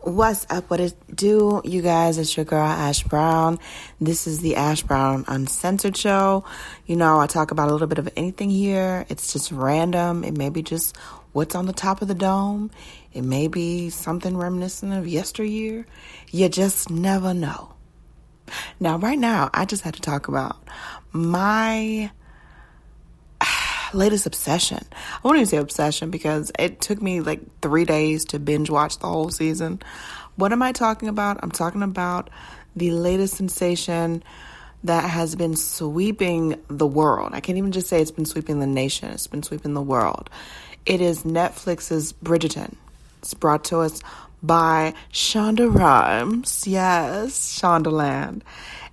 What's up? What it do, you guys? It's your girl, Ash Brown. This is the Ash Brown Uncensored Show. You know, I talk about a little bit of anything here. It's just random. It may be just what's on the top of the dome. It may be something reminiscent of yesteryear. You just never know. Now, right now, I just had to talk about my latest obsession. I won't even say obsession because it took me like 3 days to binge watch the whole season. What am I talking about? I'm talking about the latest sensation that has been sweeping the world. I can't even just say it's been sweeping the nation. It's been sweeping the world. It is Netflix's Bridgerton. It's brought to us by Shonda Rhimes. Yes, Shondaland.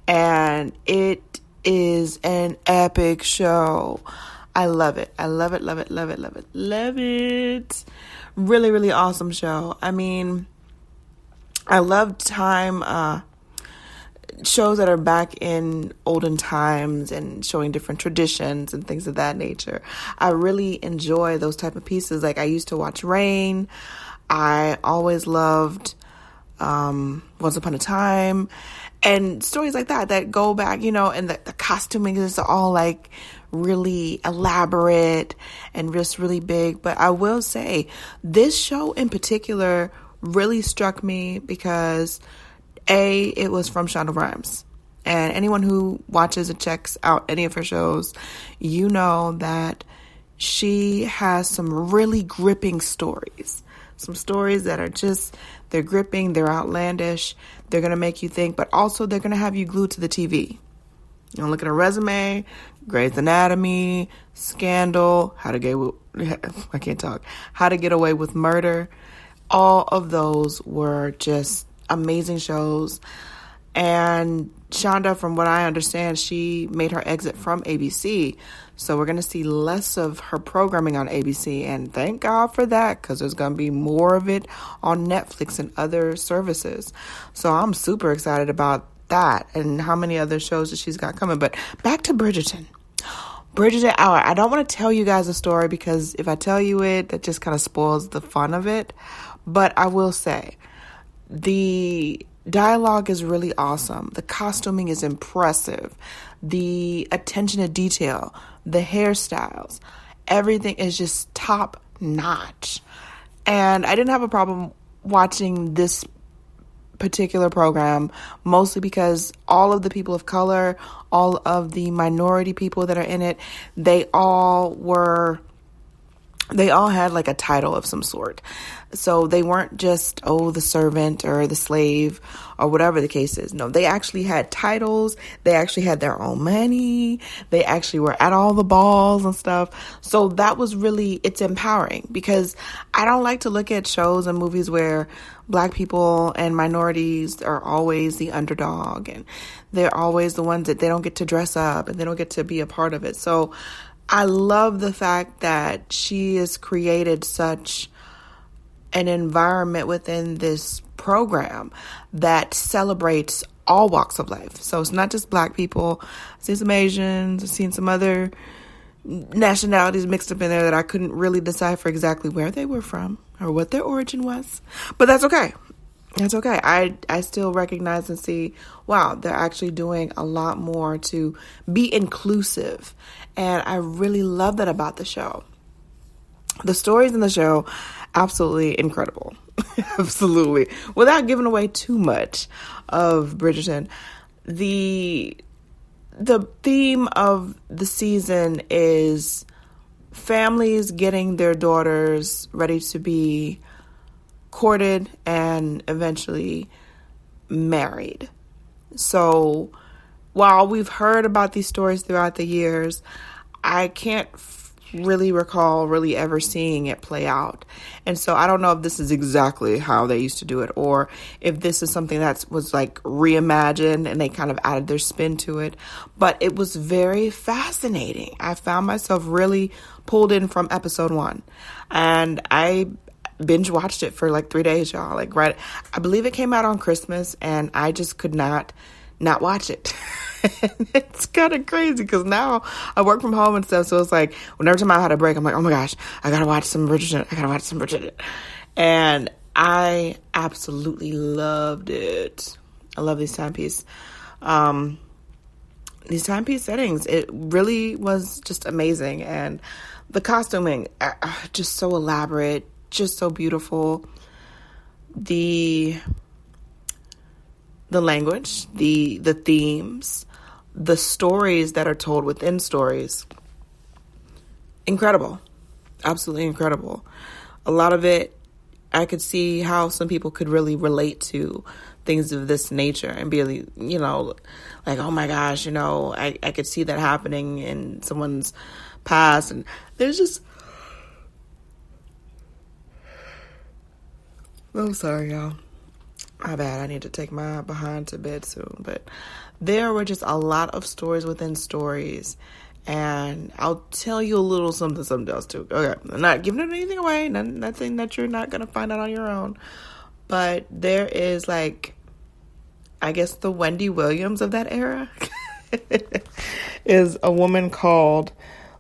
And it is an epic show. I love it. I love it, love it, love it, love it, love it. Really, really awesome show. I mean, I love shows that are back in olden times and showing different traditions and things of that nature. I really enjoy those type of pieces. Like, I used to watch Rain. I always loved Once Upon a Time. And stories like that go back, you know, and the costuming is all like really elaborate and just really big. But I will say this show in particular really struck me because it was from Shonda Rhimes. And anyone who watches and checks out any of her shows, you know that she has some really gripping stories. Some stories that are just, they're gripping, they're outlandish, they're going to make you think, but also they're going to have you glued to the TV. You know, look at her resume, Grey's Anatomy, Scandal, How to Get Away with Murder. All of those were just amazing shows. And Shonda, from what I understand, she made her exit from ABC. So we're going to see less of her programming on ABC. And thank God for that, because there's going to be more of it on Netflix and other services. So I'm super excited about that and how many other shows that she's got coming. But back to Bridgerton. Bridgerton Hour. I don't want to tell you guys a story because if I tell you it, that just kind of spoils the fun of it. But I will say the dialogue is really awesome. The costuming is impressive. The attention to detail, the hairstyles, everything is just top notch. And I didn't have a problem watching this particular program, mostly because all of the people of color, all of the minority people that are in it, they all had like a title of some sort. So they weren't just, the servant or the slave or whatever the case is. No, they actually had titles. They actually had their own money. They actually were at all the balls and stuff. So that was really, it's empowering because I don't like to look at shows and movies where Black people and minorities are always the underdog and they're always the ones that they don't get to dress up and they don't get to be a part of it. So I love the fact that she has created such an environment within this program that celebrates all walks of life. So it's not just Black people. I've seen some Asians, I've seen some other nationalities mixed up in there that I couldn't really decipher exactly where they were from or what their origin was. But that's okay. That's okay. I still recognize and see, wow, they're actually doing a lot more to be inclusive. And I really love that about the show. The stories in the show, absolutely incredible. Absolutely. Without giving away too much of Bridgerton, the theme of the season is families getting their daughters ready to be courted and eventually married. So while we've heard about these stories throughout the years, I can't really recall really ever seeing it play out. And so I don't know if this is exactly how they used to do it or if this is something that was like reimagined and they kind of added their spin to it. But it was very fascinating. I found myself really pulled in from episode 1. And I binge watched it for like 3 days, y'all. Like, right, I believe it came out on Christmas and I just could not watch it. It's kind of crazy because now I work from home and stuff. So it's like whenever time I had a break, I'm like, oh my gosh, I gotta watch some Bridgerton. And I absolutely loved it. I love these timepiece settings. It really was just amazing. And the costuming, just so elaborate, just so beautiful. The language, the themes, the stories that are told within stories. Incredible. Absolutely incredible. A lot of it, I could see how some people could really relate to things of this nature and be, like, oh my gosh, I could see that happening in someone's past. And there's just, I'm sorry, y'all. My bad. I need to take my behind to bed soon. But there were just a lot of stories within stories. And I'll tell you a little something else too. Okay, I'm not giving anything away. Nothing that you're not going to find out on your own. But there is, like, I guess the Wendy Williams of that era is a woman called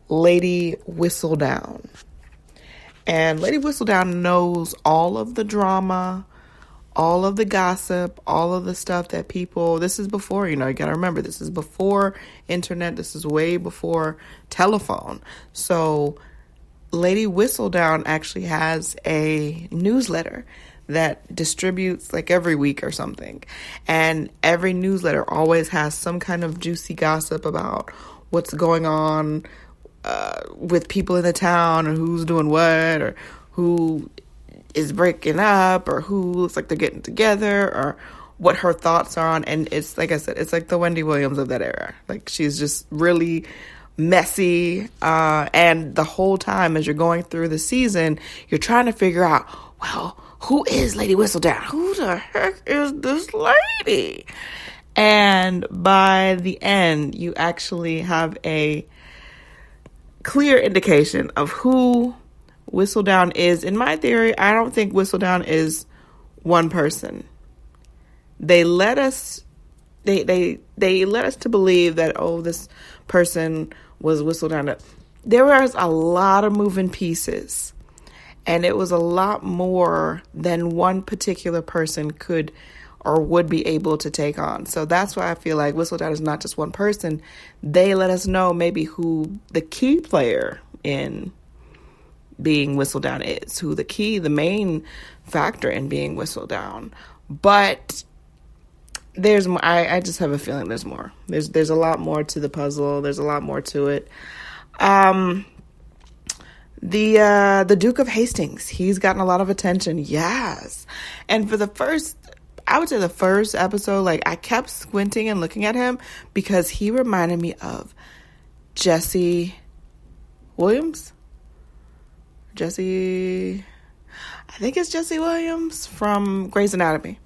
Lady Whistledown. And Lady Whistledown knows all of the drama, all of the gossip, all of the stuff that people, this is before, you got to remember, this is before internet. This is way before telephone. So Lady Whistledown actually has a newsletter that distributes like every week or something. And every newsletter always has some kind of juicy gossip about what's going on with people in the town, or who's doing what, or who is breaking up, or who looks like they're getting together, or what her thoughts are on. And it's, like I said, it's like the Wendy Williams of that era. Like, she's just really messy. And the whole time as you're going through the season, you're trying to figure out, well, who is Lady Whistledown? Who the heck is this lady? And by the end, you actually have a clear indication of who Whistledown is. In my theory, I don't think Whistledown is one person. They let us to believe that, oh, this person was Whistledown. There was a lot of moving pieces, and it was a lot more than one particular person could or would be able to take on. So that's why I feel like Whistledown is not just one person. They let us know maybe who the key player in being Whistledown is, who the main factor in being Whistledown. But there's more. I just have a feeling there's more. There's a lot more to the puzzle. There's a lot more to it. The Duke of Hastings, he's gotten a lot of attention. Yes. And for the first episode, like, I kept squinting and looking at him because he reminded me of Jesse Williams. I think it's Jesse Williams from Grey's Anatomy.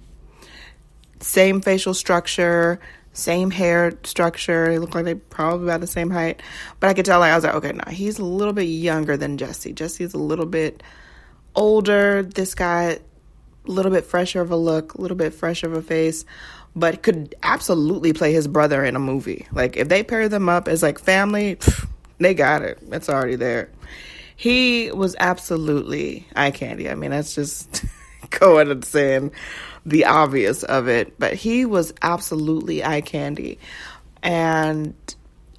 Same facial structure, same hair structure. They look like they're probably about the same height. But I could tell, like, I was like, okay, no, he's a little bit younger than Jesse. Jesse's a little bit older. This guy, a little bit fresher of a look, a little bit fresher of a face, but could absolutely play his brother in a movie. Like, if they pair them up as, like, family, they got it. It's already there. He was absolutely eye candy. I mean, that's just going and saying the obvious of it. But he was absolutely eye candy. And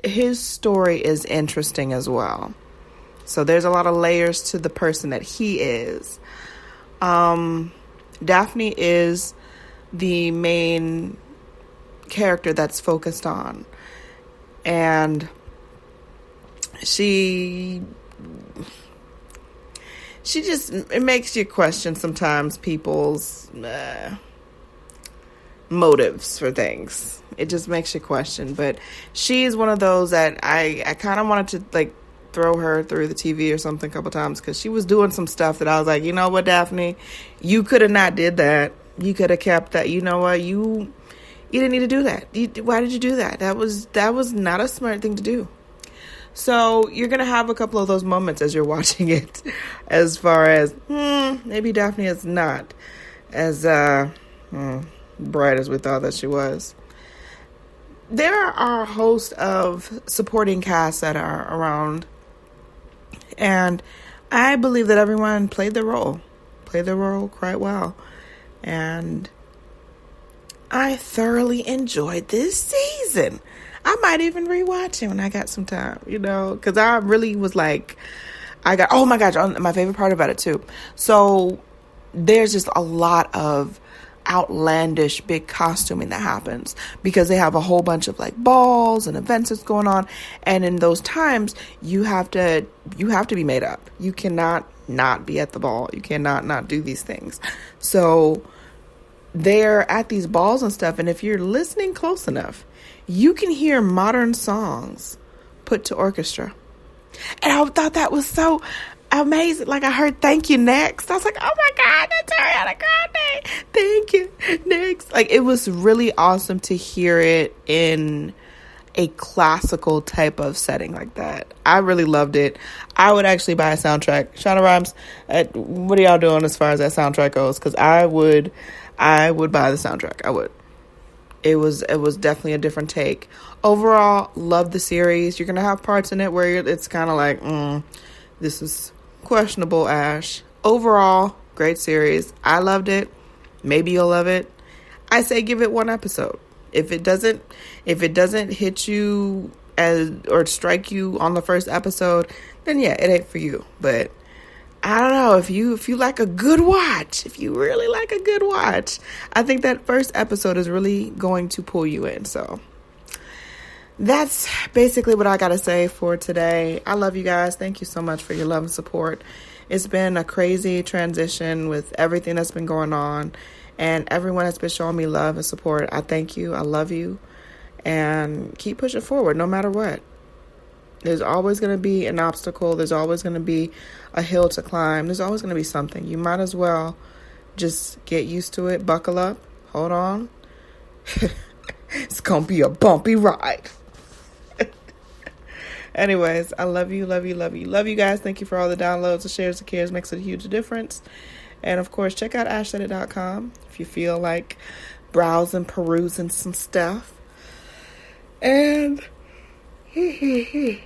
his story is interesting as well. So there's a lot of layers to the person that he is. Daphne is the main character that's focused on. And she just, it makes you question sometimes people's motives for things. It just makes you question. But she is one of those that I kind of wanted to, like, throw her through the TV or something a couple times, because she was doing some stuff that I was like, you know what, Daphne, you could have not did that. You could have kept that. You know what, you didn't need to do that. Why did you do that? That was not a smart thing to do. So you're going to have a couple of those moments as you're watching it, as far as, maybe Daphne is not as bright as we thought that she was. There are a host of supporting casts that are around, and I believe that everyone played their role play the role quite well. And I thoroughly enjoyed this season. I might even rewatch it when I got some time, because I really was like, oh my gosh, my favorite part about it too. So there's just a lot of outlandish big costuming that happens because they have a whole bunch of like balls and events that's going on, and in those times you have to be made up. You cannot not be at the ball. You cannot not do these things. So they're at these balls and stuff, and if you're listening close enough, you can hear modern songs put to orchestra. And I thought that was so amazing. Like, I heard "Thank You Next." I was like, oh my God, that's Ariana Grande. Thank you next. Like, it was really awesome to hear it in a classical type of setting like that. I really loved it. I would actually buy a soundtrack. Shonda Rhimes, what are y'all doing as far as that soundtrack goes? Because I would buy the soundtrack. I would. It was definitely a different take. Overall, love the series. You're gonna have parts in it where it's kind of like, this is questionable, Ash. Overall, great series. I loved it. Maybe you'll love it. I say give it one episode. If it doesn't hit you or strike you on the first episode, then yeah, it ain't for you. But I don't know, if you like a good watch, if you really like a good watch, I think that first episode is really going to pull you in. So that's basically what I got to say for today. I love you guys. Thank you so much for your love and support. It's been a crazy transition with everything that's been going on, and everyone has been showing me love and support. I thank you. I love you. And keep pushing forward no matter what. There's always going to be an obstacle. There's always going to be a hill to climb. There's always going to be something. You might as well just get used to it. Buckle up. Hold on. It's going to be a bumpy ride. Anyways, I love you, love you, love you. Love you guys. Thank you for all the downloads, the shares, the cares. Makes a huge difference. And of course, check out ashsaidit.com if you feel like browsing, perusing some stuff. And I'm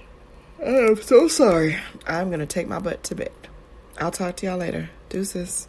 so sorry. I'm going to take my butt to bed. I'll talk to y'all later. Deuces.